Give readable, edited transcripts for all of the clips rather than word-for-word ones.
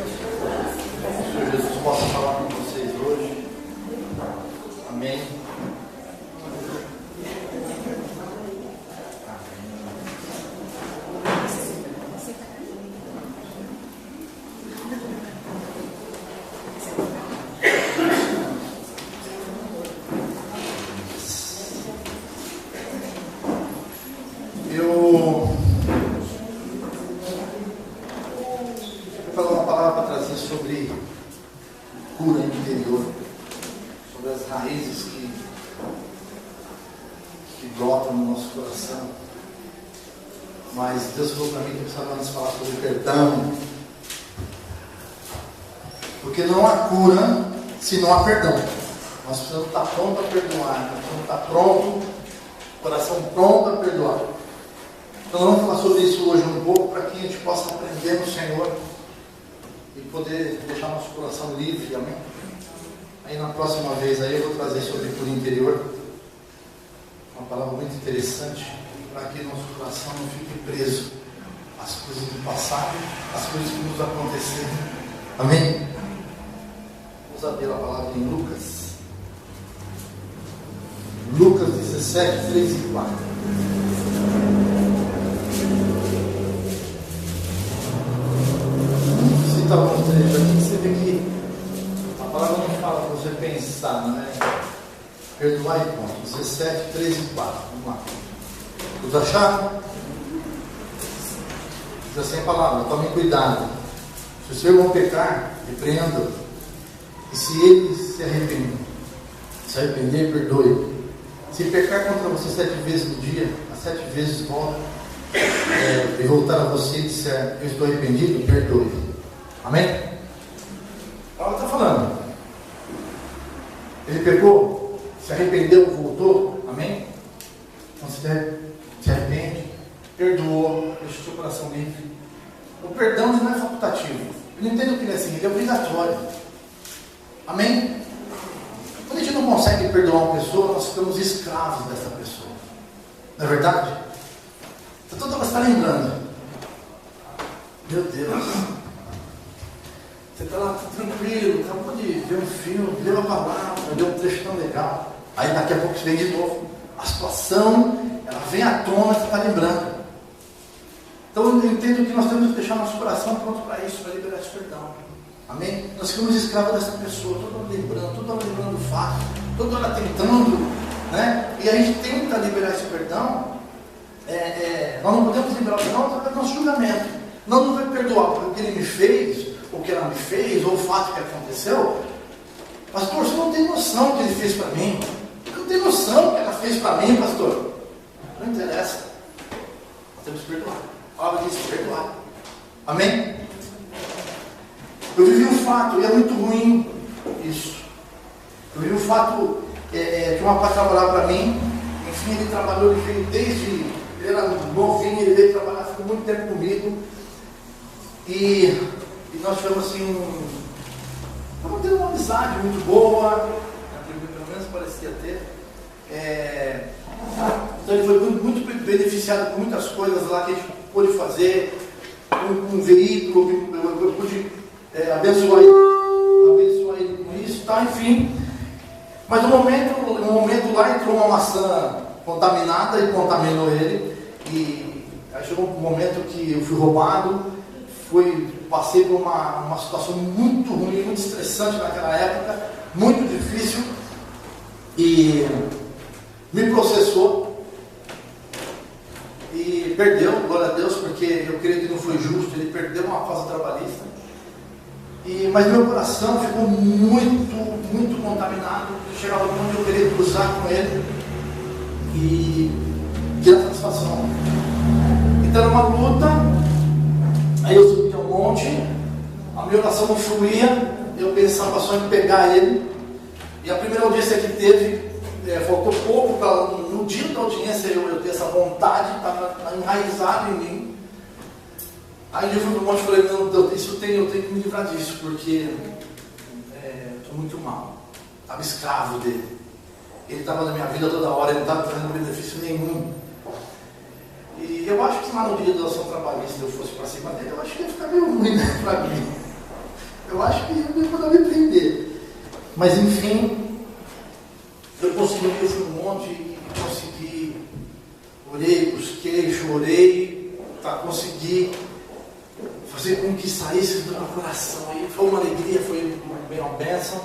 Senhor Jesus possa falar com vocês hoje. Amém. Sobre cura interior, sobre as raízes que brotam no nosso coração. Mas Deus falou para mim que precisava nos falar sobre perdão, porque não há cura se não há perdão. Nós precisamos estar prontos a perdoar, nós precisamos estar pronto, coração pronto a perdoar. Então vamos falar sobre isso hoje um pouco, para que a gente possa aprender no Senhor e poder deixar nosso coração livre, amém? Aí na próxima vez aí eu vou trazer sobre cura interior, uma palavra muito interessante, para que nosso coração não fique preso às coisas do passado, às coisas que nos aconteceram, amém? Vamos abrir a palavra em Lucas 17, 3 e 4. Tá bom, aqui você vê que a palavra não fala para você pensar, não é? Perdoar e ponto. 17, 3 e 4. Vamos lá. Os acharam? Diz assim a palavra: tomem cuidado. Se o seu irmão pecar, repreenda-o. E se ele se arrepender, perdoe. Se pecar contra você 7 vezes no dia, as 7 vezes volta, e voltar a você e disser: eu estou arrependido, perdoe. Amém? Ela está falando. Ele pecou, se arrependeu, voltou. Amém? Então se arrepende, perdoou, deixa o seu coração livre. O perdão não é facultativo. Eu não entendo o que ele é assim, ele é obrigatório. Amém? Quando a gente não consegue perdoar uma pessoa, nós ficamos escravos dessa pessoa. Não é verdade? Então toda hora você está lembrando. Meu Deus. Você está lá tranquilo, acabou de ver um filme, leu a palavra, leu um trecho tão legal. Aí daqui a pouco você vem de novo. A situação, ela vem à tona, você está lembrando. Então eu entendo que nós temos que deixar nosso coração pronto para isso, para liberar esse perdão. Amém? Nós ficamos escravos dessa pessoa, toda hora lembrando o fato, toda hora tentando, né? E a gente tenta liberar esse perdão. Nós não podemos liberar o perdão através do nosso julgamento. Não vai perdoar porque ele me fez, o que ela me fez, ou o fato que aconteceu. Pastor, você não tem noção do que ele fez para mim. Eu não tenho noção do que ela fez para mim, pastor. Não interessa. Nós temos que perdoar. A palavra diz perdoar. Amém? Eu vivi um fato, e é muito ruim isso. Eu vivi um fato que uma pai trabalhava para mim. Enfim, ele trabalhou, ele veio desde... Ele era novinho, ele veio trabalhar, ficou muito tempo comigo. E nós tivemos assim estamos tendo uma amizade muito boa, pelo menos parecia ter. Então ele foi muito beneficiado com muitas coisas lá que a gente pôde fazer, com um veículo, eu pude abençoar ele com isso, tá? Enfim. Mas no momento lá entrou uma maçã contaminada e contaminou ele. E aí chegou um momento que eu fui roubado. Passei por uma situação muito ruim, muito estressante naquela época, muito difícil, e me processou e perdeu, glória a Deus, porque eu creio que não foi justo, ele perdeu uma causa trabalhista, mas meu coração ficou muito contaminado. Chegava um ponto que eu queria cruzar com ele e tirar satisfação. Então era uma luta. Aí eu subi a um monte, a minha oração não fluía, eu pensava só em pegar ele. E a primeira audiência que teve, faltou pouco para no dia da audiência eu ter essa vontade, estava enraizado em mim. Aí eu fui para o monte e falei: não, Deus, eu tenho que me livrar disso, porque estou muito mal. Estava escravo dele. Ele estava na minha vida toda hora, ele não estava trazendo benefício nenhum. E eu acho que lá no dia da ação trabalhista eu fosse para cima dele, eu acho que ia ficar meio ruim, né, para mim. Eu acho que eu ia poder me prender. Mas enfim, eu consegui esse monte e consegui. Orei, busquei, chorei, para conseguir fazer com que saísse do meu coração. E foi uma alegria, foi uma bênção.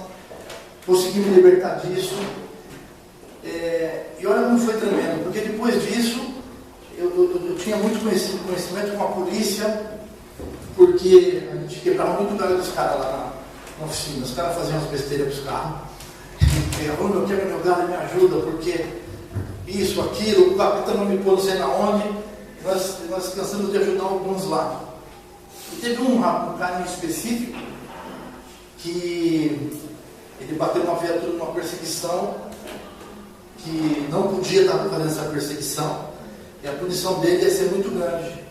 Consegui me libertar disso. E olha como foi tremendo, porque depois disso eu tinha muito conhecimento com a polícia, porque a gente quebrava muito o galho dos caras lá na oficina. Os caras faziam umas besteiras para os carros. Eu quebro meu galho, me ajuda, porque isso, aquilo, o capitão não me pôs não sei na onde. Nós cansamos de ajudar alguns lá. E teve um cara em específico que ele bateu uma viatura numa perseguição que não podia estar fazendo essa perseguição, e a punição dele ia ser muito grande.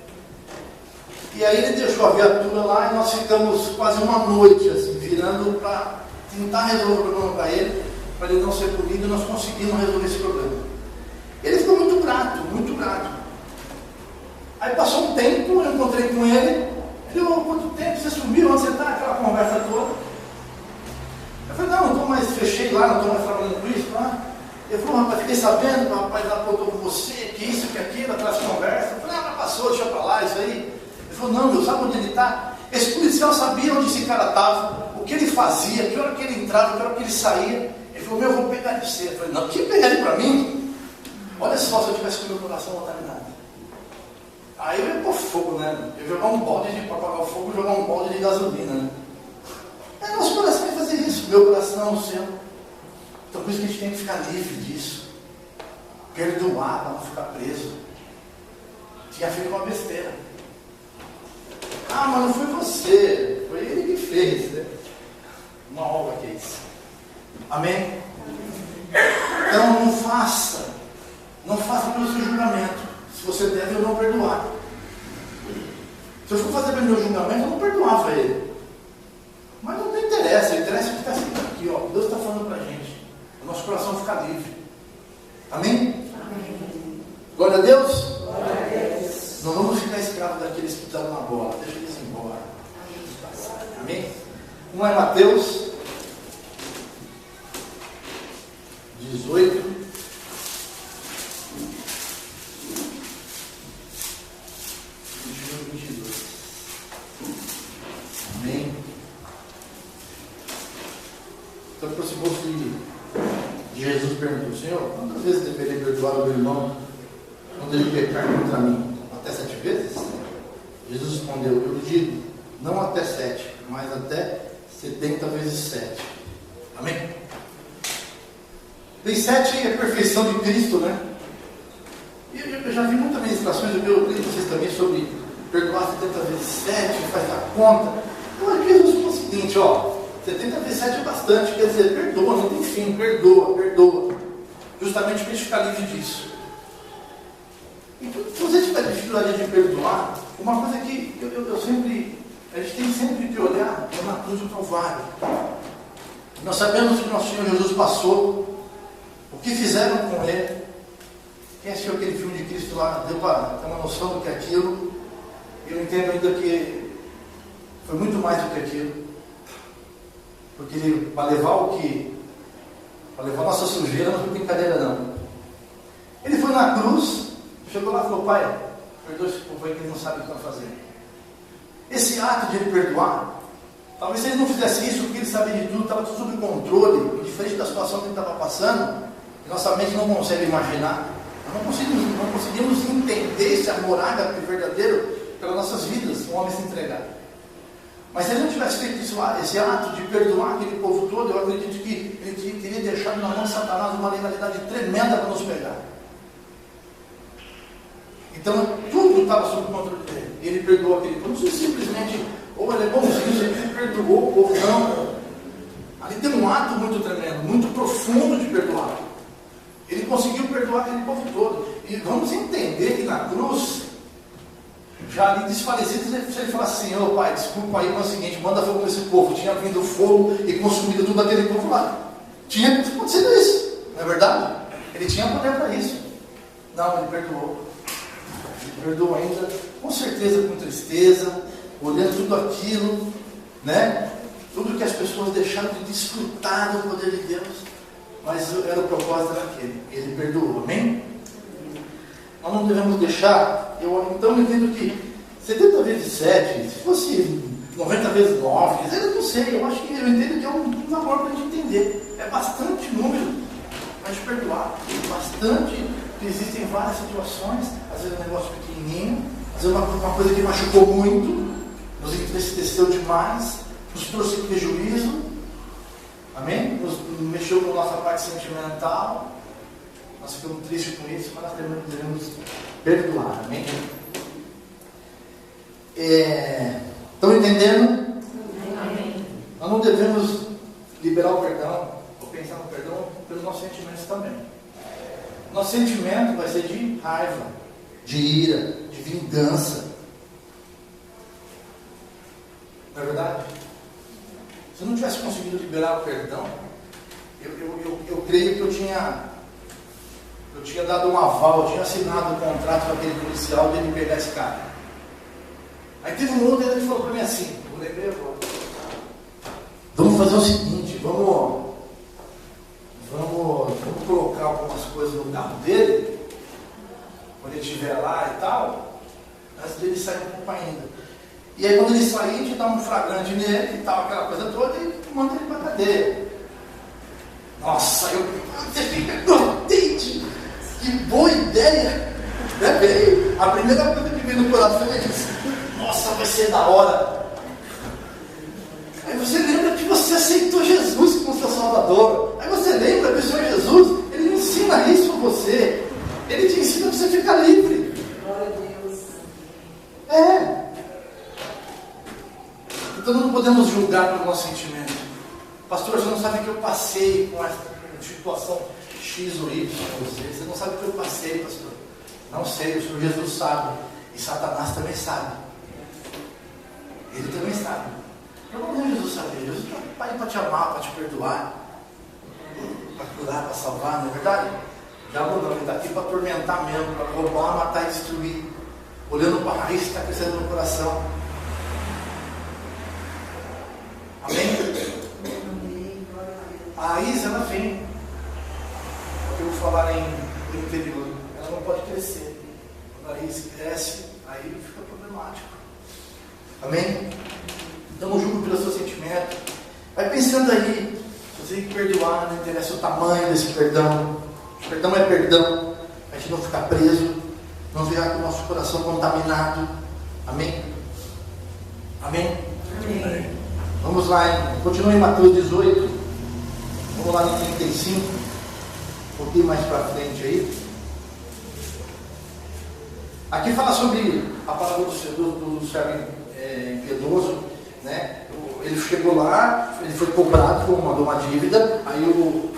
E aí ele deixou a viatura lá e nós ficamos quase uma noite assim, virando para tentar resolver o problema para ele não ser punido, e nós conseguimos resolver esse problema. Ele ficou muito grato, muito grato. Aí passou um tempo, eu encontrei com ele, ele falou: quanto tempo você sumiu, onde você está? Aquela conversa toda. Eu falei: não estou mais, fechei lá, não estou mais trabalhando com isso, tá? Ele falou: rapaz, fiquei sabendo que o rapaz apontou com você, que isso, que aquilo, aquelas conversas. Eu falei: mas passou, deixa para lá, isso aí. Ele falou: não, meu, sabe onde ele está? Esse policial sabia onde esse cara estava, o que ele fazia, que hora que ele entrava, que hora que ele saía. Ele falou: meu, eu vou pegar de você. Eu falei: não, que pegar ele para mim? Olha só, se eu tivesse com o meu coração contaminado. Aí eu ia pôr fogo, né? Eu jogar um balde para apagar o fogo, jogar um balde de gasolina, né? Aí nosso coração vai fazer isso, meu coração, o seu. Então por isso que a gente tem que ficar livre disso. Perdoar para não ficar preso. Tinha feito uma besteira. Ah, mas não foi você, foi ele que fez, né? Uma obra que é isso. Amém? Então não faça pelo seu julgamento. Se você deve ou não perdoar. Se eu for fazer pelo meu julgamento, eu não perdoava ele. Mas não tem interesse, o interesse é que está escrito aqui, ó. Deus está falando para a gente. O nosso coração fica livre. Amém? Amém. Glória a Deus? Glória a Deus. Não vamos ficar escravos daqueles que estão na bola. Deixa eles ir embora. Amém? Um é Mateus 18. Amém? Então aproximou-se de Jesus e perguntou: Senhor, quantas vezes deveria perdoar o meu irmão quando ele pecar contra mim? Até 7 vezes? Jesus respondeu: eu digo, não até 7, mas até 70 vezes 7. Amém? Bem, 7 é a perfeição de Cristo, né? E eu já vi muitas ministrações, eu li vocês também sobre perdoar 70 vezes 7, faz a conta. Então Jesus falou o seguinte, ó, 70 vezes 7 é bastante, quer dizer, perdoa, não tem fim, perdoa. Justamente para a gente ficar livre disso. Então, se você tiver dificuldade de perdoar, uma coisa que a gente tem sempre que olhar é na cruz do Calvário. Nós sabemos que nosso Senhor Jesus passou, o que fizeram com ele. Quem assistiu aquele filme de Cristo lá, deu para ter uma noção do que é aquilo. Eu entendo ainda que foi muito mais do que aquilo. Porque ele, para levar a nossa sujeira, não foi brincadeira não. Ele foi na cruz, chegou lá e falou: Pai, perdoa esse povo aí que ele não sabe o que está fazendo. Esse ato de ele perdoar, talvez se ele não fizesse isso, porque ele sabia de tudo, estava tudo sob controle, diferente da situação que ele estava passando, que nossa mente não consegue imaginar. Nós não conseguimos entender esse amor ágape verdadeiro pelas nossas vidas, um homem se entregar. Mas se ele não tivesse feito esse ato de perdoar aquele povo todo, eu acredito que ele teria deixado na mão de Satanás uma legalidade tremenda para nos pegar. Então tudo estava sob o controle dele. E ele perdoou aquele povo. Não sei simplesmente, ou ele é bonzinho, ele perdoou o povo, não. Ali tem um ato muito tremendo, muito profundo de perdoar. Ele conseguiu perdoar aquele povo todo. E vamos entender que na cruz, já ali desfalecido, se ele falasse assim: ô Pai, desculpa aí, mas é o seguinte, manda fogo nesse povo. Tinha vindo fogo e consumido tudo aquele povo lá. Tinha acontecido isso, não é verdade? Ele tinha poder para isso. Não, ele perdoou. Ele perdoou ainda, com certeza com tristeza, olhando tudo aquilo, né? tudo que as pessoas deixaram de desfrutar do poder de Deus, mas era o propósito daquele, ele perdoou, amém? Nós não devemos deixar, então eu entendo que 70 vezes 7, se fosse 90 vezes 9, eu não sei, eu entendo que é um amor para a gente entender, é bastante número para te perdoar, bastante, existem várias situações, às vezes um negócio pequenininho, às vezes uma coisa que machucou muito, nos entristeceu demais, nos trouxe prejuízo, amém? Nos mexeu com a nossa parte sentimental, nós ficamos tristes com isso, mas nós devemos perdoar, amém? Estão entendendo? Amém. Nós não devemos liberar o perdão, ou pensar no perdão, pelos nossos sentimentos também. Nosso sentimento vai ser de raiva, de ira, de vingança. Não é verdade? Se eu não tivesse conseguido liberar o perdão, eu creio que eu tinha dado um aval, eu tinha assinado um contrato com aquele policial de ele pegar esse cara. Aí teve um outro, ele falou para mim assim, eu lembrei agora, vamos fazer o seguinte, vamos colocar algumas coisas no carro dele, quando ele estiver lá e tal, antes dele sair um pouco ainda. E aí quando ele sair, a gente dá um flagrante nele e tal, aquela coisa toda, e manda ele para a cadeia. Nossa, você fica contente, que boa ideia, né, velho? A primeira coisa que veio no coração é isso. Nossa, vai ser da hora. Aí você lembra que você aceitou Jesus como seu Salvador. Aí você lembra que o Senhor Jesus, Ele ensina isso a você. Ele te ensina para você ficar livre. Glória a Deus. Então não podemos julgar pelo nosso sentimento. Pastor, você não sabe o que eu passei com essa situação X ou Y com você. Você não sabe o que eu passei, pastor. Não sei, o Senhor Jesus sabe. E Satanás também sabe. Ele também sabe. Não é Jesus saber. Jesus está aí para te amar, para te perdoar, para curar, para salvar, não é verdade? Diabo não, ele está aqui para atormentar mesmo, para roubar, matar e destruir. Olhando para a raiz que está crescendo no coração. Amém? A raiz, ela vem. Eu vou falar em interior. Ela não pode crescer. Quando a raiz cresce, aí fica problemático. Amém? Então não julgo pelo seu sentimento. Vai pensando aí. Você tem que perdoar, não interessa o tamanho desse perdão. Perdão é perdão. A gente não ficar preso. Não virar com o nosso coração contaminado. Amém? Amém? Amém. Vamos lá, continua em Mateus 18. Vamos lá no 35. Um pouquinho mais para frente aí. Aqui fala sobre a palavra do servo impiedoso, né? Ele chegou lá, ele foi cobrado, mandou uma dívida. Aí o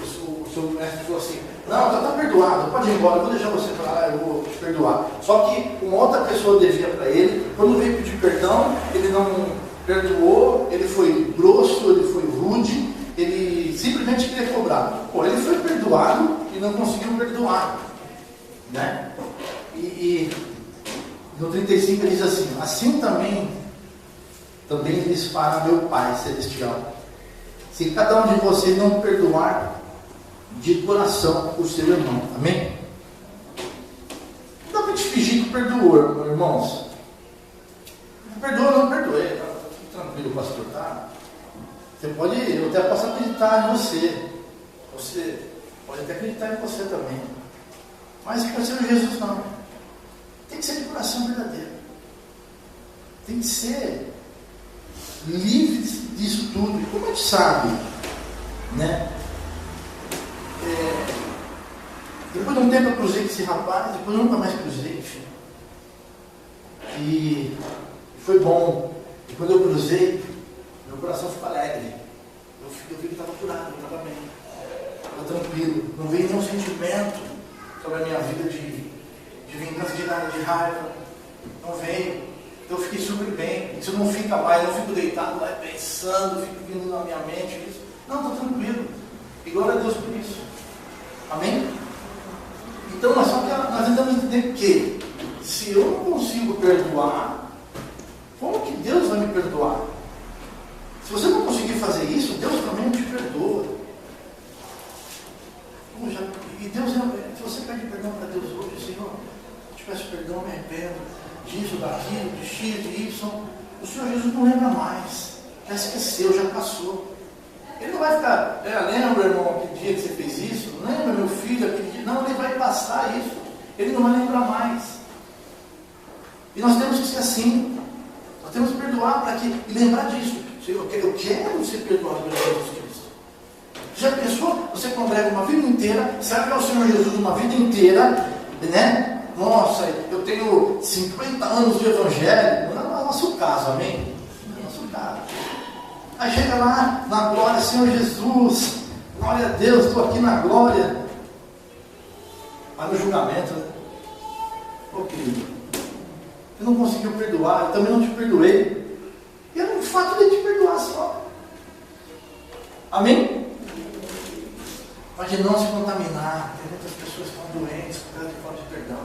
seu mestre falou assim: não, já está perdoado, pode ir embora, eu vou deixar você para lá, eu vou te perdoar. Só que uma outra pessoa devia para ele, quando veio pedir perdão, ele não perdoou, ele foi grosso, ele foi rude, ele simplesmente queria cobrar. Pô, ele foi perdoado e não conseguiu perdoar, né? E no 35 ele diz assim: assim também lhes fará meu Pai Celestial, se cada um de vocês não perdoar de coração o seu irmão. Amém? Não dá para te fingir que perdoou, irmãos. Perdoa ou não perdoei, tá tudo tranquilo, pastor, tá? Você pode, eu até posso acreditar em você. Você pode até acreditar em você também. Mas com o Senhor Jesus não. Tem que ser de coração verdadeiro. Tem que ser livre disso tudo. E como a gente sabe, né? Depois de um tempo eu cruzei com esse rapaz, depois eu nunca mais cruzei, enfim. E foi bom. E quando eu cruzei, meu coração ficou alegre. Eu vi que estava curado, estava bem. Estava tranquilo. Não veio nenhum sentimento sobre a minha vida de vingança, de nada, de raiva. Não veio. Então eu fiquei super bem. Isso não fica mais, não fico deitado lá pensando, fico vindo na minha mente isso. Não, estou tranquilo. E glória a Deus por isso. Amém? Então, mas só que nós tentamos entender que se eu não consigo perdoar, como que Deus vai me perdoar? Se você não conseguir fazer isso, Deus também não te perdoa. E Deus, se você pede perdão para Deus hoje, Senhor, eu te peço perdão, me arrependo disso, daquilo, de X, de Y. O Senhor Jesus não lembra mais. Já esqueceu, já passou. Ele não vai ficar, lembra, irmão, aquele dia que você fez isso? Lembra, meu filho, aquele dia? Não, ele vai passar isso. Ele não vai lembrar mais. E nós temos que ser assim. Nós temos que perdoar para que, e lembrar disso. Senhor, eu quero ser perdoado pelo Jesus Cristo. Já pensou? Você congrega uma vida inteira, serve ao Senhor Jesus uma vida inteira, né? Nossa, eu tenho 50 anos de evangelho. Não é o nosso caso, amém? Não é o nosso caso. Aí chega lá na glória, Senhor Jesus, glória a Deus, estou aqui na glória. Vai no julgamento, né? Ô querido, você não conseguiu perdoar, eu também não te perdoei. E era um fato de te perdoar só. Amém? Mas de não se contaminar. Tem muitas pessoas que estão doentes por causa de falta de perdão.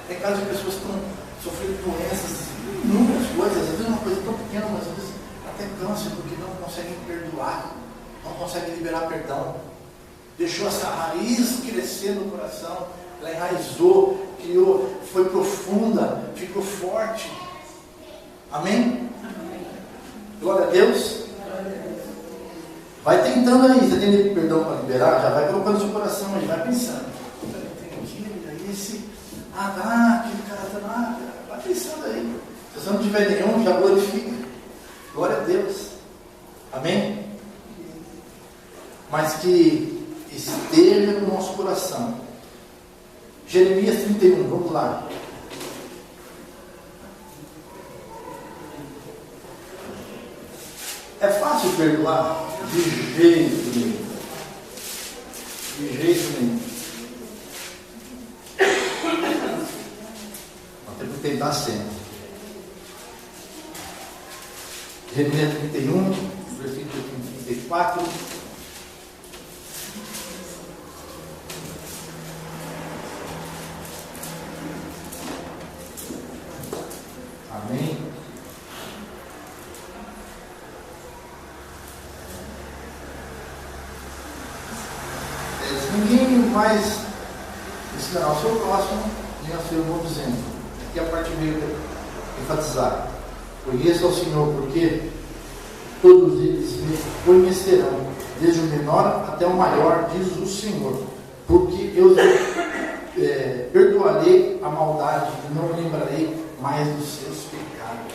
Tem casos de pessoas que estão sofrendo doenças, inúmeras coisas, às vezes uma coisa tão pequena, mas às vezes até câncer, porque não conseguem perdoar, não conseguem liberar perdão. Deixou essa raiz crescer no coração, ela enraizou, criou, foi profunda, ficou forte. Amém? Glória a Deus. Vai tentando aí, você tem perdão para liberar, já vai colocando no seu coração aí, vai pensando. Tem aquele, aí esse, aquele cara tá lá, vai pensando aí. Se você não tiver nenhum, já glorifica. Glória a Deus. Amém? Mas que esteja no nosso coração. Jeremias 31, vamos lá. É fácil perdoar? De jeito nenhum. De jeito nenhum. Nós temos que tentar sempre. Jeremias 31, versículo 34. Amém. Ninguém mais ensinará ao seu próximo nem ao seu bom exemplo. Aqui a parte meio de enfatizar. Conheça ao Senhor, porque todos eles me conhecerão, desde o menor até o maior, diz o Senhor. Porque eu perdoarei a maldade e não lembrarei mais dos seus pecados.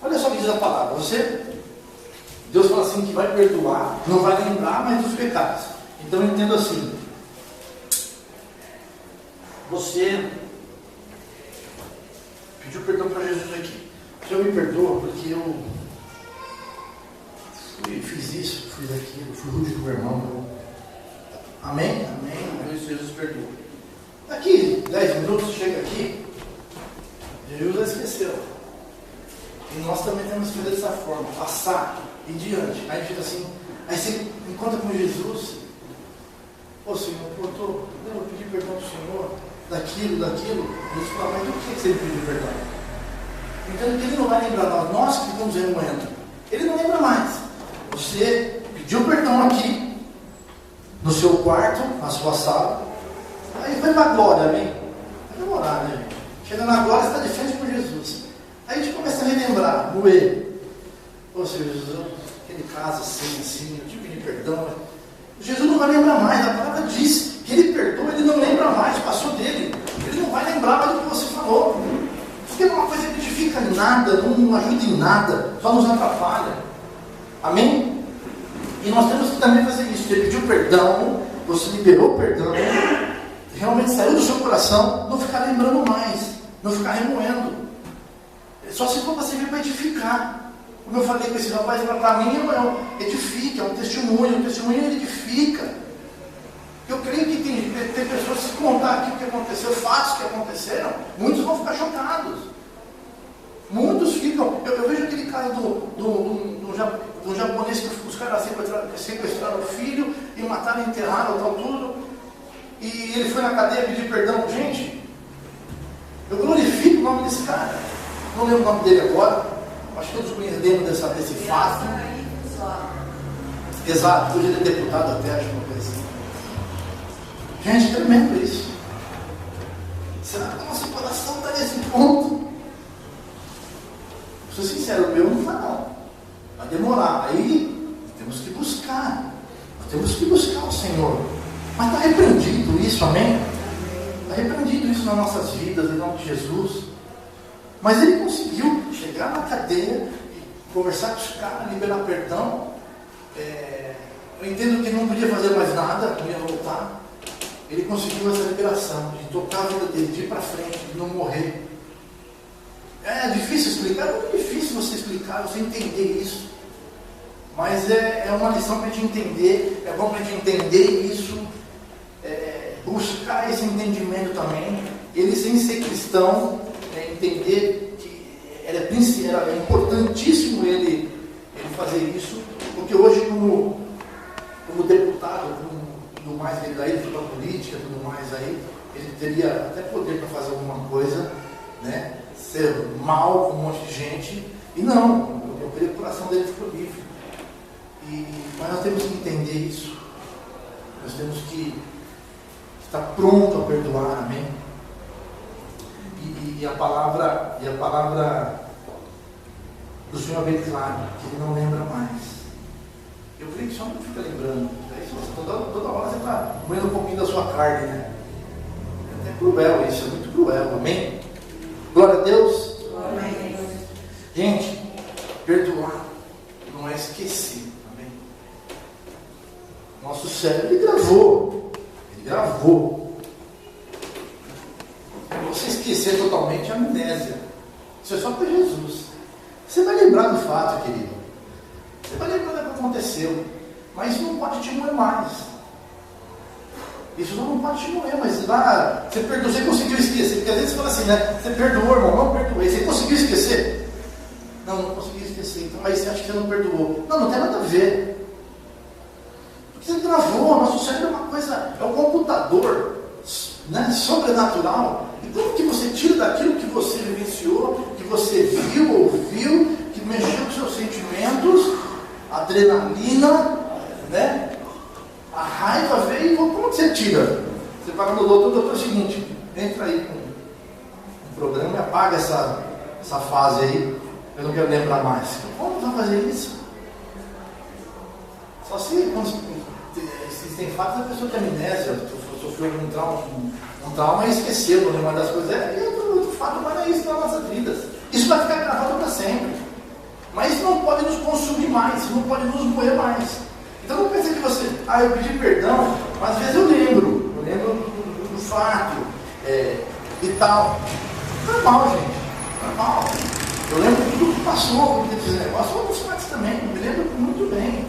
Olha só o que diz a palavra. Deus fala assim que vai perdoar, não vai lembrar mais dos pecados. Então eu entendo assim. Você pediu perdão para Jesus aqui. O Senhor me perdoa porque eu fiz isso, fiz aquilo, fui rude com o meu irmão. Amém? Amém. Jesus perdoa. Daqui 10 minutos chega aqui, Jesus já esqueceu. E nós também temos que fazer dessa forma, passar e diante. Aí fica assim, aí você encontra com Jesus. Ô Senhor, eu pedi perdão do Senhor, daquilo. Jesus fala, mas do que você pediu perdão? Então ele não vai lembrar nós que ficamos remoendo. Ele não lembra mais. Você pediu perdão aqui, no seu quarto, na sua sala. Aí vai para a glória, amém? Vai demorar, né, gente? Chega na glória, você está de frente com Jesus. Aí a gente começa a relembrar, moer. Ô Senhor Jesus, aquele caso assim, eu te pedi perdão. Jesus não vai lembrar mais, a palavra diz que ele perdoa, ele não lembra mais, passou dele. Ele não vai lembrar mais do que você falou. Porque é uma coisa que edifica em nada, não ajuda em nada, só nos atrapalha. Amém? E nós temos que também fazer isso. Você pediu perdão, você liberou perdão, realmente saiu do seu coração, não ficar lembrando mais, não ficar remoendo. Só se for para servir para edificar. Como eu falei com esse rapaz, para mim edifica, é um testemunho ele edifica. Eu creio que tem pessoas que se contar aqui o que aconteceu, fatos que aconteceram, muitos vão ficar chocados. Muitos ficam. Eu vejo aquele caso do japonês que os caras sequestraram o filho e mataram, enterraram, tal, tudo. E ele foi na cadeia pedir perdão. Gente, eu glorifico o nome desse cara. Não lembro o nome dele agora. Acho que todos conhecemos desse fato. Exato, hoje ele é deputado até, acho uma coisa assim. Gente, tremendo isso. Será que o nosso coração está nesse ponto? Sou sincero, o meu não está não. Vai demorar. Aí temos que buscar. Nós temos que buscar o Senhor. Mas está repreendido isso, amém? Está repreendido isso nas nossas vidas, em nome de Jesus. Mas ele conseguiu chegar na cadeia e conversar com os caras, liberar perdão. Eu entendo que ele não podia fazer mais nada, não ia voltar. Ele conseguiu essa liberação de tocar a vida dele, de ir para frente, de não morrer. É difícil explicar, é muito difícil você explicar, você entender isso. Mas é uma lição para a gente entender, é bom para a gente entender isso, buscar esse entendimento também. Ele, sem ser cristão, entender que era importantíssimo ele fazer isso, porque hoje, como deputado, tudo mais, ele daí foi para a política, tudo mais aí, ele teria até poder para fazer alguma coisa, né? Ser mal com um monte de gente, e não, eu creio que o coração dele ficou livre. Mas nós temos que entender isso, nós temos que estar pronto a perdoar, amém? E a palavra do Senhor é bem claro, que ele não lembra mais. Eu creio que só não fica lembrando. Toda hora você está moendo um pouquinho da sua carne, né? É até cruel isso, é muito cruel, amém? Glória a Deus. Amém. Gente, perdoar não é esquecer, amém? Nosso cérebro, ele gravou. Você esquecer totalmente é amnésia. Isso é só para Jesus. Você vai lembrar do fato, querido. Você vai lembrar do que aconteceu. Mas isso não pode te moer mais. Isso não pode te moer, mas lá, você perdoou, você conseguiu esquecer. Porque às vezes você fala assim, né? Você perdoou, irmão, não perdoei. Você conseguiu esquecer? Não consegui esquecer. Então aí você acha que você não perdoou. Não tem nada a ver. Porque você travou, nosso cérebro é uma coisa, é um computador, né, sobrenatural. E como que você tira daquilo que você vivenciou, que você viu, ouviu, que mexeu com seus sentimentos, a adrenalina, né? A raiva veio, como que você tira? Você fala no doutor, é o seguinte, entra aí com um programa e apaga essa fase aí, eu não quero lembrar mais. Como vai fazer isso? Só se existem fatos da pessoa que tem amnésia, sofreu um trauma e esqueceu, não lembra das coisas. Outro fato, mas é isso nas nossas vidas. Isso vai ficar gravado para sempre. Mas isso não pode nos consumir mais, isso não pode nos moer mais. Então não pense que você, eu pedi perdão, mas às vezes eu lembro do fato e tal. Normal, gente, normal. Eu lembro de tudo que passou, de esse negócio, outros fatos também, me lembro muito bem.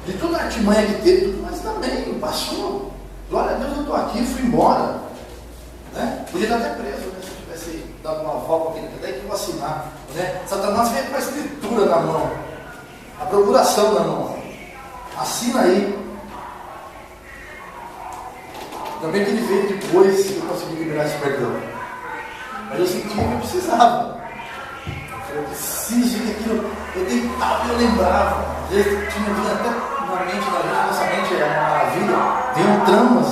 De toda a artimanha que teve, mas também passou. Glória a Deus, eu estou aqui, fui embora. Né? Podia estar até preso, né? Se eu tivesse dado uma volta com aquele até que eu assinar. Né? Satanás veio com a escritura na mão, a procuração na mão. Assina aí. Também que ele veio depois que eu consegui liberar esse perdão. Mas eu senti que eu precisava. Eu preciso daquilo. Eu deitava e eu lembrava. Às vezes tinha até na mente da gente, nossa mente é uma maravilha. Venham tramas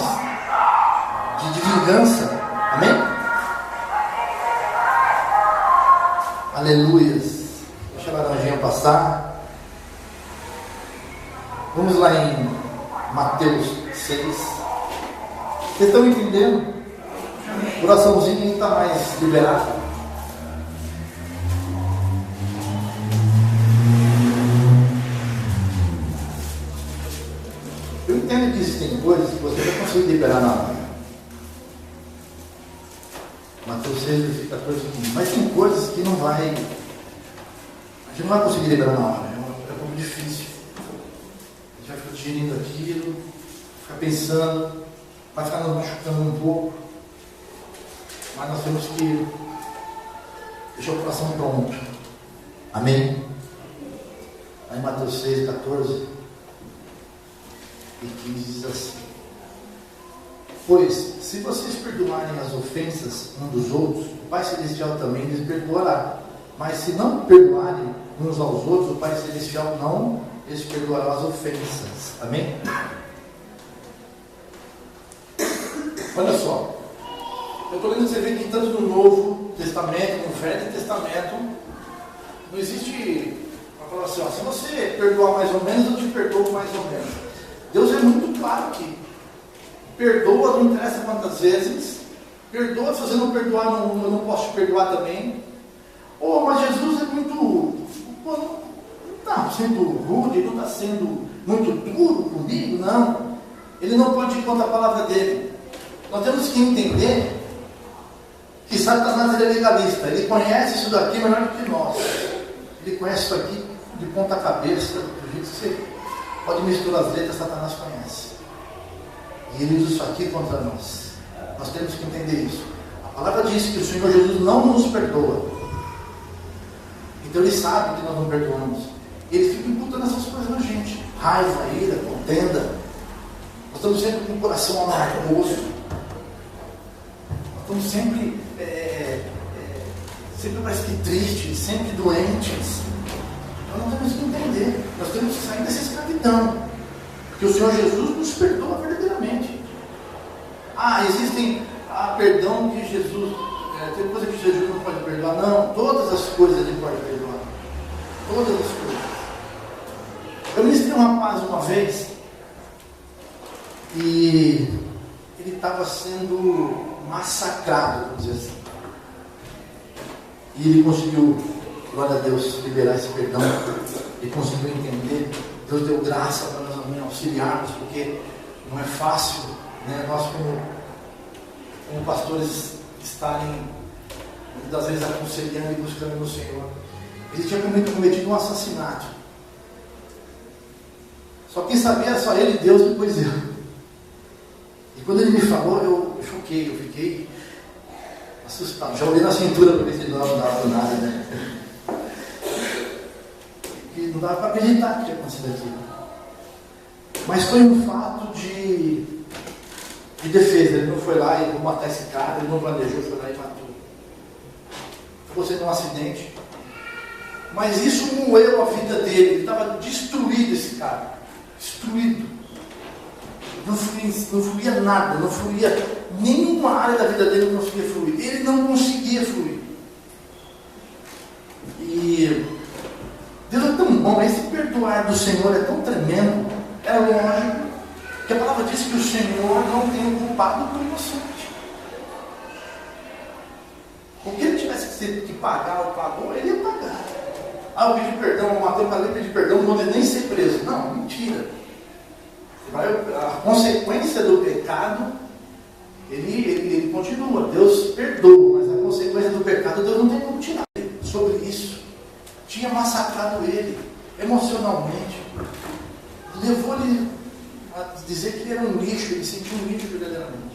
de vingança. Amém? Aleluias. Deixa a laranjinha passar. Vamos lá em Mateus 6. Vocês estão entendendo? O coraçãozinho está mais liberado. Eu entendo que existem coisas que você vai conseguir liberar na hora. Mateus 6, 14, 15. Mas tem coisas que não vai. A gente não vai conseguir liberar na hora. É um pouco difícil. A gente vai ficar digerindo aquilo, ficar pensando, vai ficar nos machucando um pouco. Mas nós temos que deixar o coração pronto. Amém? Aí Mateus 6, 14 e 15 diz assim: pois, se vocês perdoarem as ofensas um dos outros, o Pai Celestial também lhes perdoará. Mas se não perdoarem uns aos outros, o Pai Celestial não lhes perdoará as ofensas. Amém? Olha só, eu estou lendo, você vê que tanto no Novo Testamento, no Velho Testamento, não existe uma palavra assim, ó, se você perdoar mais ou menos, eu te perdoo mais ou menos. Deus é muito claro que perdoa, não interessa quantas vezes, perdoa, se você não perdoar, eu não posso te perdoar também. Oh, mas Jesus é muito, não está sendo rude, ele não está sendo muito duro comigo, não. Ele não pode ir contra a palavra dele. Nós temos que entender que Satanás ele é legalista, ele conhece isso daqui melhor do que nós. Ele conhece isso aqui de ponta cabeça, do jeito que você pode misturar as letras, Satanás conhece. E ele usa isso aqui contra nós. Nós temos que entender isso. A palavra diz que o Senhor Jesus não nos perdoa. Então ele sabe que nós não perdoamos. Ele fica imputando essas coisas na gente. Raiva, ira, contenda. Nós estamos sempre com o coração amargoso. Nós estamos sempre, sempre mais que tristes, sempre doentes. Nós não temos que entender. Nós temos que sair dessa escravidão. Porque o Senhor Jesus nos perdoa verdadeiramente. Existem perdão que Jesus... tem coisa que Jesus não pode perdoar. Não, todas as coisas ele pode perdoar. Todas as coisas. Eu ministrei um rapaz uma vez e ele estava sendo massacrado, vamos dizer assim. E ele conseguiu, glória a Deus, liberar esse perdão. Ele conseguiu entender. Deus deu graça para nós auxiliarmos, porque não é fácil, né? Nós como pastores estarem muitas vezes aconselhando e buscando no Senhor. Ele tinha cometido um assassinato. Só quem sabia era só ele, Deus, depois eu. E quando ele me falou, eu choquei, eu fiquei assustado. Já olhei na cintura para ver se ele não dava do nada, né? E não dava para acreditar que tinha acontecido aquilo. Mas foi um fato de defesa. Ele não foi lá e vou matar esse cara, ele não planejou, foi lá e matou. Acabou sendo um acidente. Mas isso moeu a vida dele. Ele estava destruído, esse cara. Destruído. Não fluía nada, não fluía. Nenhuma área da vida dele não conseguia fluir. Ele não conseguia fluir. E Deus é tão bom, esse perdoar do Senhor é tão tremendo. É lógico que a palavra diz que o Senhor não tem o culpado por inocente. O que ele tivesse que pagar ou pagou, ele ia pagar. Eu pedi perdão, eu matei para ele, pedi perdão, não vou nem ser preso. Não, mentira. A consequência do pecado, ele continua. Deus perdoa, mas a consequência do pecado, Deus não tem como tirar sobre isso. Tinha massacrado ele emocionalmente. Levou ele a dizer que ele era um lixo, ele sentia um lixo verdadeiramente.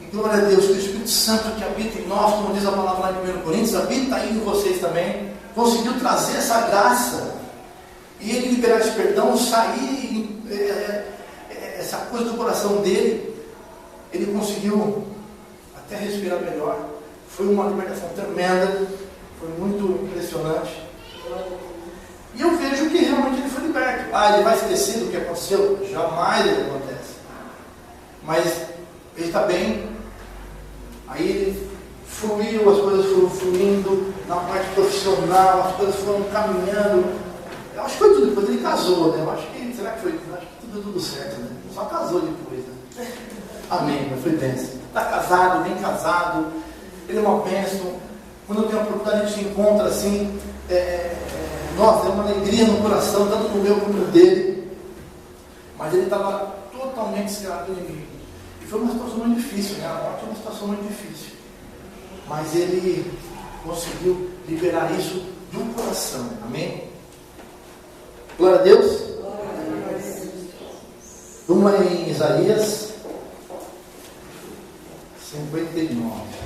E glória a Deus, que o Espírito Santo que habita em nós, como diz a palavra lá em 1 Coríntios, habita aí em vocês também, conseguiu trazer essa graça, e ele liberar esse perdão, sair, essa coisa do coração dele, ele conseguiu até respirar melhor. Foi uma libertação tremenda, foi muito impressionante. E eu vejo que realmente ele foi liberto. Ele vai esquecer do que aconteceu? Jamais ele acontece. Mas ele está bem. Aí ele fluiu, as coisas foram fluindo na parte profissional, as coisas foram caminhando. Eu acho que foi tudo, depois ele casou, né? Eu acho que, será que foi? Acho que tudo certo, né? Só casou depois, né? Amém, mas foi bênção. Está casado, bem casado, ele é uma bênção. Quando eu tenho a oportunidade, a gente se encontra assim, nossa, é uma alegria no coração, tanto no meu quanto no dele. Mas ele estava totalmente escravo do inimigo. E foi uma situação muito difícil, né? A morte é uma situação muito difícil. Mas ele conseguiu liberar isso do coração. Amém? Glória a Deus. Vamos lá em Isaías 59.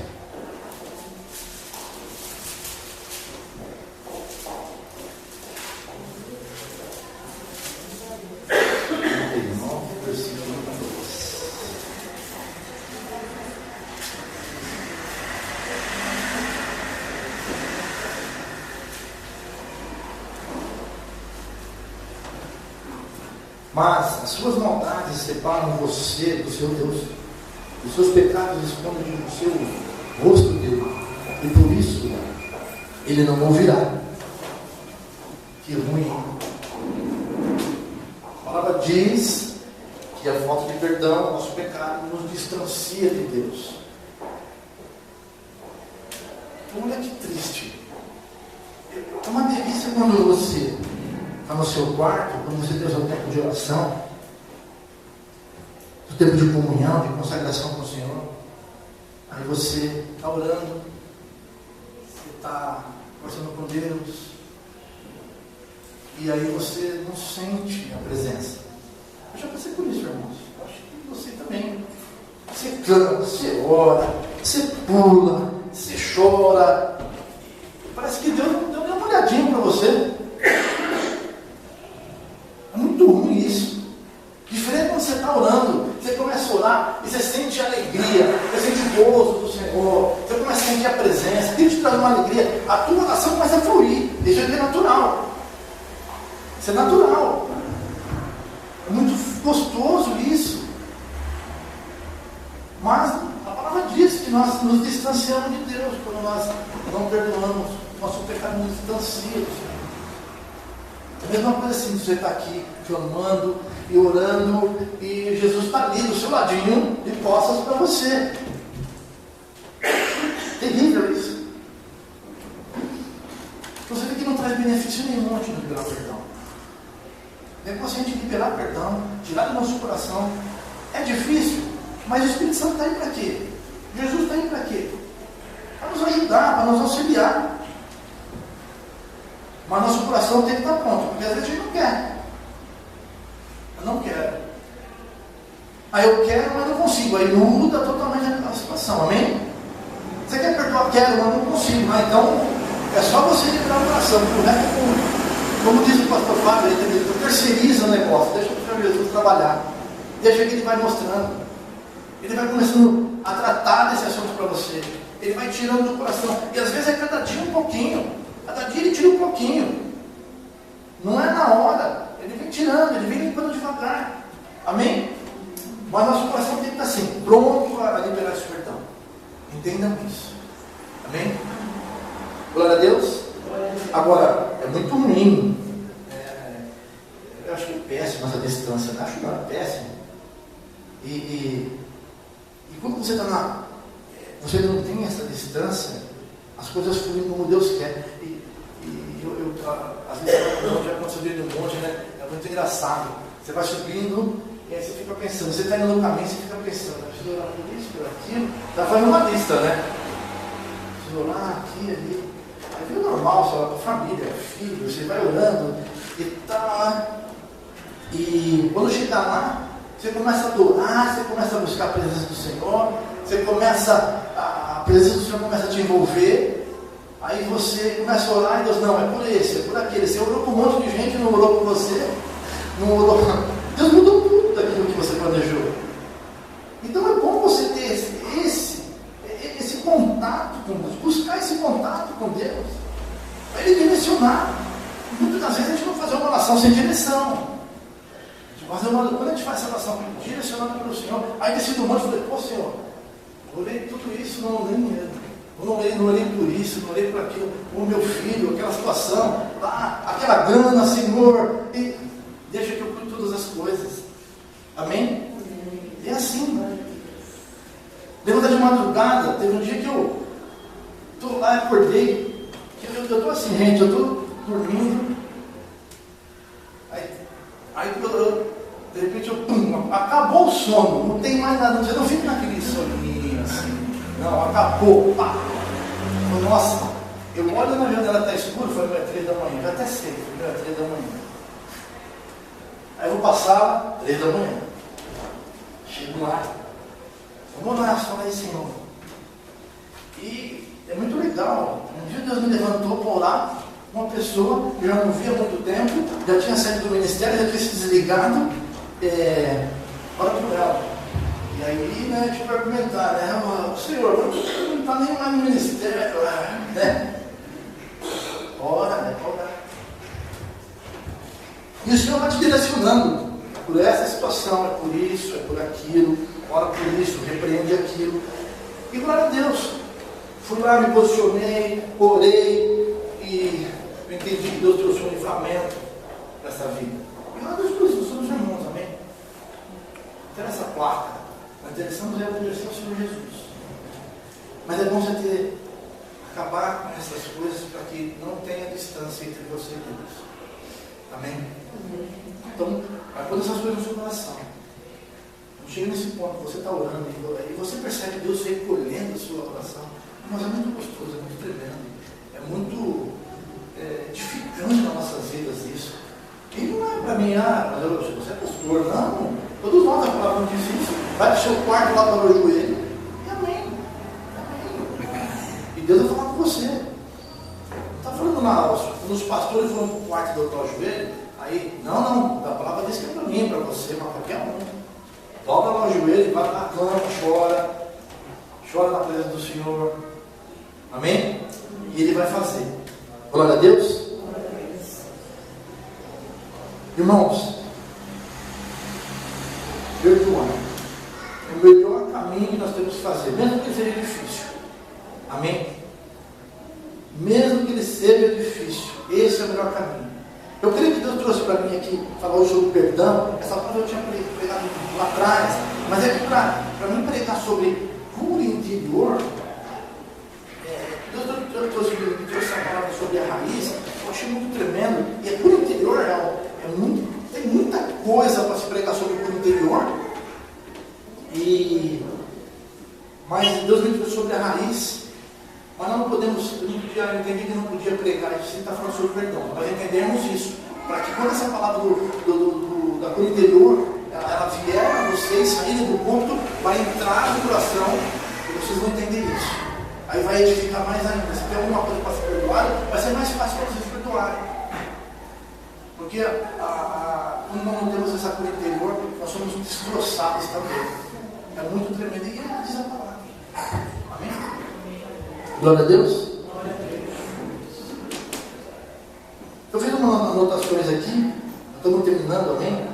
Mas as suas maldades separam você do seu Deus. Os seus pecados escondem do seu rosto dele. E por isso, ele não ouvirá. Que ruim. A palavra diz que a falta de perdão, nosso pecado, nos distancia de Deus. Olha que triste. É uma delícia quando você está no seu quarto, quando você tem o seu tempo de oração, o tempo de comunhão, de consagração com o Senhor. Aí você está orando, você está conversando com Deus, e aí você não sente a presença. Eu já passei por isso, irmãos. Eu acho que você também. Você canta, você ora, você pula, você chora. Parece que Deus não deu nem uma olhadinha para você. É muito ruim isso. Diferente quando você está orando, você começa a orar e você sente alegria, você sente o gozo do Senhor, você começa a sentir a presença, Deus te traz uma alegria, a tua oração começa a fluir. Isso é natural. Isso é natural. É muito gostoso isso. Mas a palavra diz que nós nos distanciamos de Deus quando nós não perdoamos. Nosso pecado nos distancia do Senhor. É a mesma coisa assim, você está aqui clamando e orando e Jesus está ali do seu ladinho de costas para você. Terrível isso. Você vê que não traz benefício nenhum de liberar perdão. É consciente de liberar perdão, tirar do nosso coração. É difícil, mas o Espírito Santo está aí para quê? Jesus está aí para quê? Para nos ajudar, para nos auxiliar. Mas nosso coração tem que estar pronto, porque às vezes a gente não quer. Eu não quero. Aí eu quero, mas não consigo. Aí muda totalmente a situação, amém? Você quer perdoar? Quero, mas não consigo. Mas então, é só você liberar o coração. Como diz o pastor Fábio, ele terceiriza o negócio. Deixa o Senhor Jesus trabalhar. Deixa que ele vai mostrando. Ele vai começando a tratar desse assunto para você. Ele vai tirando do coração. E às vezes é cada dia um pouquinho. Cada dia ele tira um pouquinho. Não é na hora. Ele vem tirando, ele vem limpando devagar. Amém? Mas nosso coração tem que estar assim, pronto a liberar esse perdão. Entendam isso. Amém? Glória a Deus. Agora, é muito ruim. Eu acho que é péssimo essa distância. Eu acho que é péssimo. E quando você está na... Você não tem essa distância, as coisas fluem como Deus quer. Às vezes já aconteceu dentro do monte, né? É muito engraçado. Você vai subindo e aí você fica pensando. Você está indo no caminho, você fica pensando. Eu preciso orar por isso, por aquilo. Está fazendo uma lista, né? Preciso orar aqui, ali. Aí é normal, você ora para a família, filho, você vai orando e tá. E quando chegar lá, você começa a adorar, você começa a buscar a presença do Senhor, você começa, a presença do Senhor começa a te envolver. Aí você começa a orar e Deus, não, é por esse, é por aquele. Você orou por um monte de gente, não orou por você, não orou. Deus mudou tudo daquilo que você planejou. Então é bom você ter esse contato com Deus, buscar esse contato com Deus, para Ele direcionar. Muitas das vezes a gente não faz uma oração sem direção. Quando a gente faz essa oração direcionada pelo Senhor, aí desci do monte e falei, pô Senhor, orei tudo isso, não orei mesmo. Não orei por isso, não orei por aquilo, o meu filho, aquela situação, aquela grana, Senhor, e deixa que eu cuide todas as coisas. Amém? E é assim. Lembra de madrugada, teve um dia que eu estou lá e acordei, eu estou assim, gente, eu estou dormindo, aí de repente acabou o sono, não tem mais nada, você não fica naquele soninho assim. Não, acabou. Pá. Nossa, eu olho na janela, está escuro, foi 3 da manhã, já até sei, foi 3 da manhã. Aí eu vou passar 3 da manhã. Chego lá. Vamos lá, fala aí, Senhor. E é muito legal. Um dia Deus me levantou para orar. Uma pessoa que eu já não via há muito tempo, já tinha saído do ministério, já tinha se desligado. Ora por ela. E aí, né, a gente vai argumentar, né? Senhor, não está nem mais no ministério, né? Ora, né? Ora. E o Senhor vai te direcionando. por essa situação, é por isso, é por aquilo, ora por isso, repreende aquilo. E glória a Deus. Fui lá, me posicionei, orei e eu entendi que Deus trouxe um livramento para essa vida. E glória a Deus por isso, nós somos irmãos, amém? Então essa placa, nós interessamos é obedecer ao Senhor Jesus. Mas é bom você acabar com essas coisas para que não tenha distância entre você e Deus. Amém? Então, vai pôr essas coisas no seu coração. Chega nesse ponto, você está orando e você percebe Deus recolhendo a sua oração. Mas é muito gostoso, é muito tremendo. É muito edificante nas nossas vidas isso. E não é para mim, mas você é pastor. Não, todos nós a palavra diz isso. Vai para o seu quarto lá para o joelho. E amém. Amém. E Deus vai falar com você. Não está falando quando os pastores foram para o quarto dobrar o joelho. Aí, não, a palavra diz que é para mim, para você, mas para qualquer um. Dobra lá o joelho, vai para a cama, chora na presença do Senhor. Amém? E Ele vai fazer. Glória a Deus. Irmãos, perdoar é o melhor caminho que nós temos que fazer, mesmo que seja difícil. Amém? Mesmo que ele seja difícil, esse é o melhor caminho. Eu creio que Deus trouxe para mim aqui, falar hoje sobre perdão. Essa palavra eu tinha pregado lá atrás, mas é que para mim pregar sobre cura interior, Deus trouxe a palavra sobre a raiz, eu achei muito tremendo. E a cura interior tem muita coisa para se pregar sobre cura interior, mas Deus me trouxe sobre a raiz. Mas nós não podemos, eu entendi que não podia pregar isso sem estar falando sobre perdão. Nós entendemos isso, para que quando essa palavra da cura interior, ela vier a vocês, sair do ponto, vai entrar no coração, e vocês vão entender isso. Aí vai edificar mais ainda. Se tem alguma coisa para se perdoar, vai ser mais fácil para vocês perdoarem. Porque quando nós não temos essa cura interior, nós somos destroçados também. É muito tremendo. E ele diz a palavra. Amém? Glória a Deus. Eu fiz umas anotações aqui, estamos terminando, amém?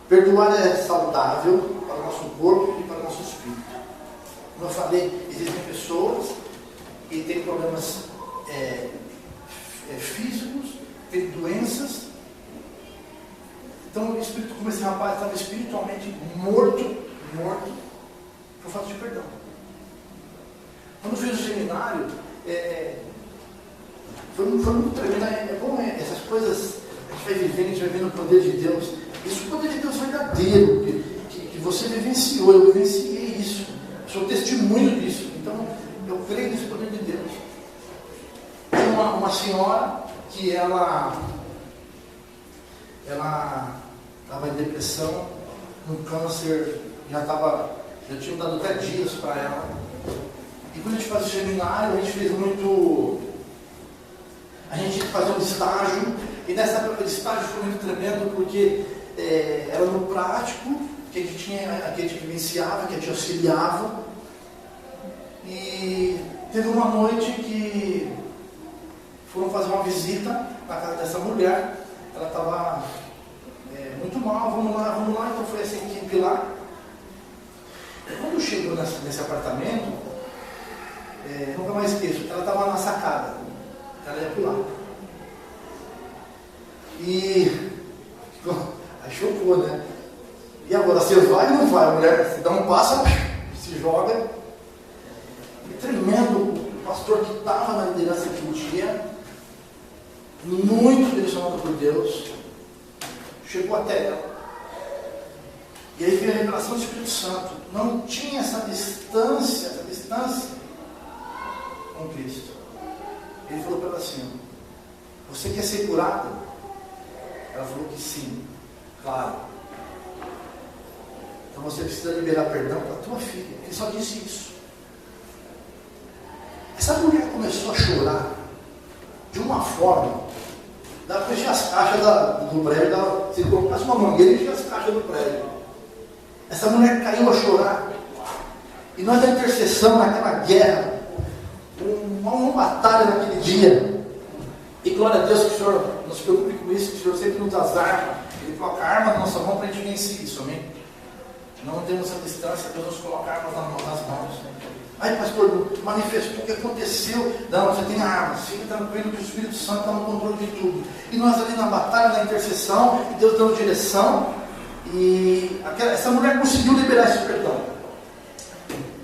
Perdoar é saudável para o nosso corpo e para o nosso espírito. Como eu falei, existem pessoas que têm problemas físicos, têm doenças. Então o espírito, como esse rapaz estava espiritualmente morto por falta de perdão. Quando eu fiz o seminário, foi muito tremendo. É bom, essas coisas, a gente vai vivendo, a gente vai vendo o poder de Deus. Isso é o poder de Deus verdadeiro, que você vivenciou, eu vivenciei isso. Eu sou testemunho disso. Então, eu creio nesse poder de Deus. Tem uma senhora que ela estava em depressão, um câncer, já tinha dado até dias para ela. E quando a gente fazia o seminário, a gente fez muito. A gente fazia um estágio, e nessa época de estágio foi muito tremendo, porque era no prático, que a gente vivenciava, que a gente auxiliava. E teve uma noite que foram fazer uma visita na casa dessa mulher. Ela estava muito mal, vamos lá, então foi essa equipe lá. E quando chegou nesse apartamento, nunca mais esqueço, ela estava na sacada, ela ia pular. E aí chocou, né? E agora, você vai ou não vai? A mulher se dá um passo, se joga. E tremendo, o pastor que estava na liderança aquele dia, muito direcionado por Deus, chegou até ela. E aí veio a revelação do Espírito Santo. Não tinha essa distância com Cristo. Ele falou para ela assim: você quer ser curada? Ela falou que sim, claro. Então você precisa liberar perdão para a tua filha. Ele só disse isso. Essa mulher começou a chorar de uma forma. Dá para encher as caixas do prédio. Se colocasse uma mangueira, encher as caixas do prédio. Essa mulher caiu a chorar. E nós da intercessão naquela guerra, uma batalha naquele dia. E glória a Deus que o Senhor não se preocupe com isso, que o Senhor sempre nos dá armas. Ele coloca a arma na nossa mão para a gente vencer isso, amém? Não temos a distância, Deus nos coloca armas nas mãos. Aí, pastor, manifestou o que aconteceu. Não, você tem armas, fique tranquilo que o Espírito Santo está no controle de tudo. E nós ali na batalha, na intercessão, e Deus dando direção, e essa mulher conseguiu liberar esse perdão.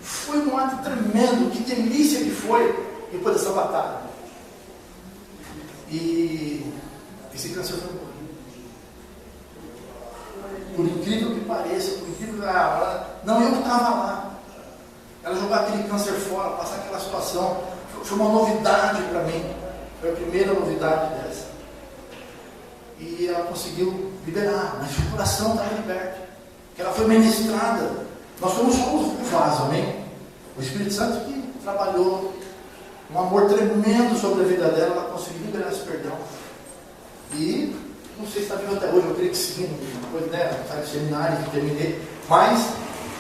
Foi um ato tremendo, que delícia que foi depois dessa batalha. E esse câncer foi embora. Por incrível que pareça, por incrível que não, eu que estava lá. Ela jogar aquele câncer fora, passar aquela situação, foi uma novidade para mim. Foi a primeira novidade dessa. E ela conseguiu liberar, mas o coração estava liberto. Que ela foi ministrada. Nós somos só o vaso, amém? O Espírito Santo que trabalhou um amor tremendo sobre a vida dela, ela conseguiu liberar esse perdão. E não sei se está vivo até hoje, eu creio que sim, depois né, sai do seminário que terminei, mas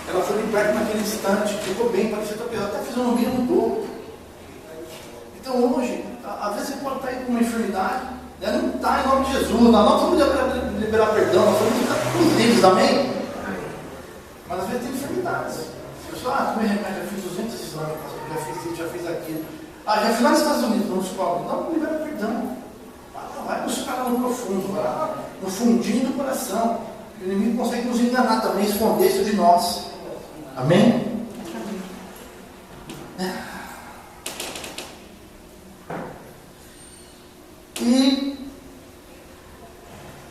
ela foi liberta naquele instante, ficou bem, parecia que até a fisionomia mudou. Então hoje, às vezes você pode estar aí com uma enfermidade, né, não está em nome de Jesus, nós vamos liberar perdão, nós vamos ficar todos livres, amém? Mas às vezes tem enfermidades. A pessoa, tomei remédio, já fiz 200 exames, já fiz isso, já fiz aquilo. Já fui lá nos Estados Unidos, não descobre. Não, libera perdão. Vai buscar lá no profundo, vai lá no fundinho do coração. O inimigo consegue nos enganar também, esconder isso de nós. Amém? E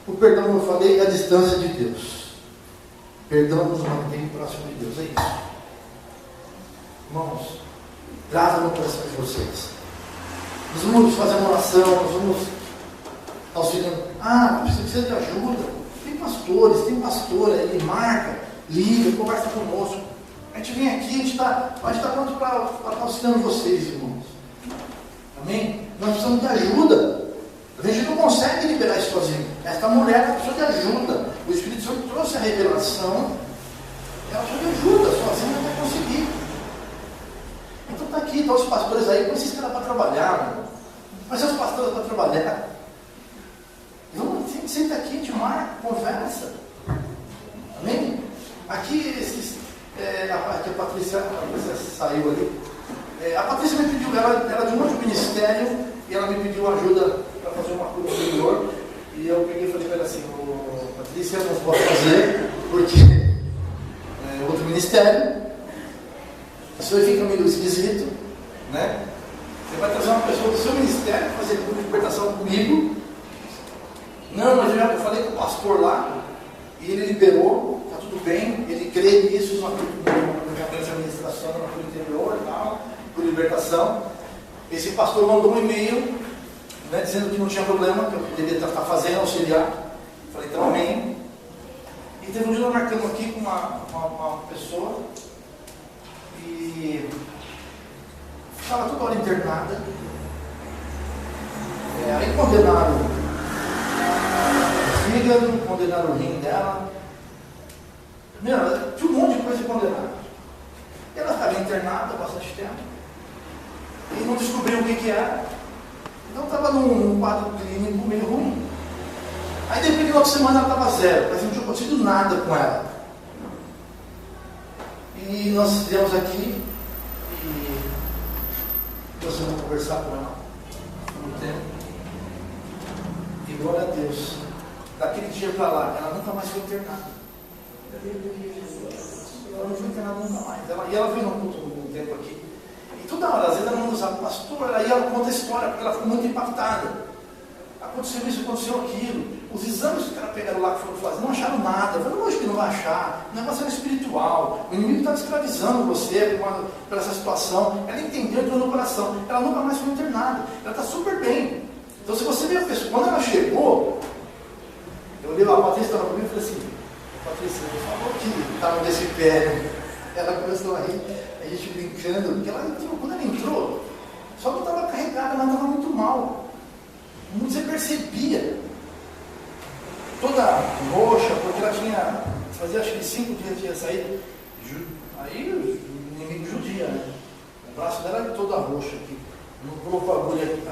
o perdão, como eu falei, é a distância de Deus. Perdão nos mantém próximo de Deus, é isso. Irmãos, grava no coração de vocês. Nós vamos fazer uma oração, nós vamos auxiliando. Você precisa de ajuda. Tem pastores, tem pastora, ele marca, liga, conversa conosco. A gente vem aqui, a gente está pronto para auxiliando vocês, irmãos. Amém? Nós precisamos de ajuda. A gente não consegue liberar isso sozinho. Essa mulher precisa de ajuda. O Espírito Santo trouxe a revelação. Ela precisa de ajuda, sozinha não vai conseguir. Então está aqui, estão os pastores aí, põe esses caras para trabalhar, mano. Mas os pastores para trabalhar. Então, senta aqui, a gente marca, conversa. Amém? Aqui, a Patrícia saiu ali. A Patrícia me pediu, ela de um outro ministério, e ela me pediu ajuda para fazer uma cura superior. E eu peguei e falei para ela assim: Patrícia, não posso fazer, porque é outro ministério. Isso aí fica meio esquisito, né? Você vai trazer uma pessoa do seu ministério para fazer libertação comigo. Não, mas eu falei com o pastor lá, e ele liberou, está tudo bem, ele crê nisso, na minha administração, na cura interior e tal, por libertação. Esse pastor mandou um e-mail, né, dizendo que não tinha problema, que eu deveria estar fazendo, auxiliar. Falei, então amém. E teve um dia nós marcamos aqui com uma pessoa, e estava toda hora internada. Aí condenaram o fígado, condenaram o rim dela. Tinha um monte de coisa condenada. E ela estava internada há bastante tempo. E não descobriu o que era. Então estava num quadro clínico meio ruim. Aí depois de uma semana ela estava zero, mas não tinha acontecido nada com ela. E nós viemos aqui e nós vamos conversar com ela no tempo. E glória a Deus, daquele dia para lá, ela nunca mais foi internada. Ela não foi internada nunca mais. E ela veio no culto um tempo aqui. E toda hora, às vezes ela não usava pastor, aí ela conta a história, porque ela ficou muito impactada. Aconteceu isso, aconteceu aquilo. Os exames que o cara pegaram lá que foram fazer, não acharam nada. Eu falei, lógico que não vai achar. O negócio era espiritual. O inimigo está escravizando você por essa situação. Ela entendeu, entrou no coração. Ela nunca mais foi internada. Ela está super bem. Então, se você vê a pessoa, quando ela chegou, eu olhei lá, a Patrícia estava comigo e falei assim: Patrícia, você falou que estava nesse pé. Ela começou a rir, a gente brincando, porque ela entrou. Quando ela entrou, só que estava carregada, ela estava muito mal. Você percebia. Toda roxa, porque ela tinha, fazia acho que 5 dias que tinha saído, aí o inimigo judia, né? O braço dela era toda roxa aqui, não colocou a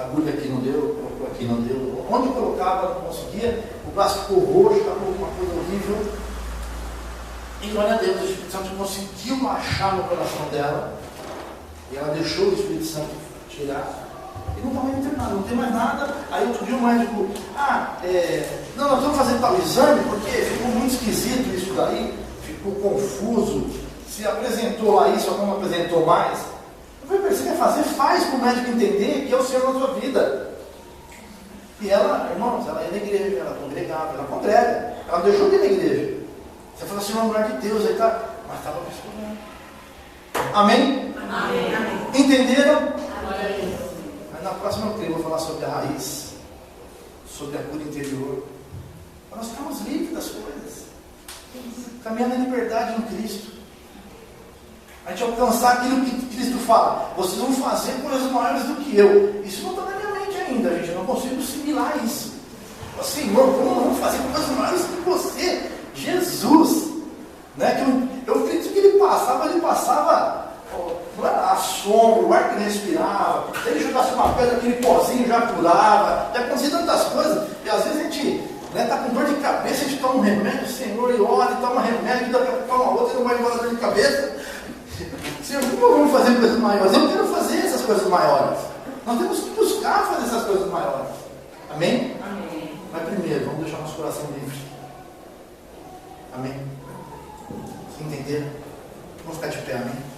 agulha aqui não deu, colocou aqui não deu, onde colocava não conseguia, o braço ficou roxo, estava uma coisa horrível. E glória a Deus, o Espírito Santo conseguiu achar no coração dela. E ela deixou o Espírito Santo tirar. E não estava internado, não tem mais nada. Aí outro dia o médico, não, nós vamos fazer tal exame, porque ficou muito esquisito isso daí, ficou confuso. Se apresentou lá isso ou não apresentou mais. Eu falei, você quer fazer? Faz para o médico entender que é o Senhor na sua vida. E ela, irmãos, ela ia na igreja, ela congregava, ela congrega. Ela deixou de ir na igreja. Você fala assim, é uma mulher de Deus, aí tá, mas estava misturando. Amém? Amém. Amém. Entenderam? Amém. Mas na próxima eu vou falar sobre a raiz, sobre a cura interior. Nós estamos livres das coisas, caminhando em liberdade no Cristo. A gente alcançar aquilo que Cristo fala, vocês vão fazer coisas maiores do que eu. Isso não está na minha mente ainda, gente, eu não consigo assimilar isso. Senhor, como vamos fazer coisas maiores do que você? Jesus, né? Que eu acredito que ele passava não era assombro, o ar que ele respirava, se ele jogasse uma pedra, aquele pozinho já curava, já acontecia tantas coisas, e às vezes a gente está com dor de cabeça, a gente toma um remédio, Senhor, e ora, e toma remédio, daqui a pouco toma outro, e não vai embora dor de cabeça. Senhor, como vamos fazer coisas maiores? Eu quero fazer essas coisas maiores. Nós temos que buscar fazer essas coisas maiores. Amém? Amém. Mas primeiro, vamos deixar nosso coração livre. Amém? Vocês entenderam? Vamos ficar de pé, amém?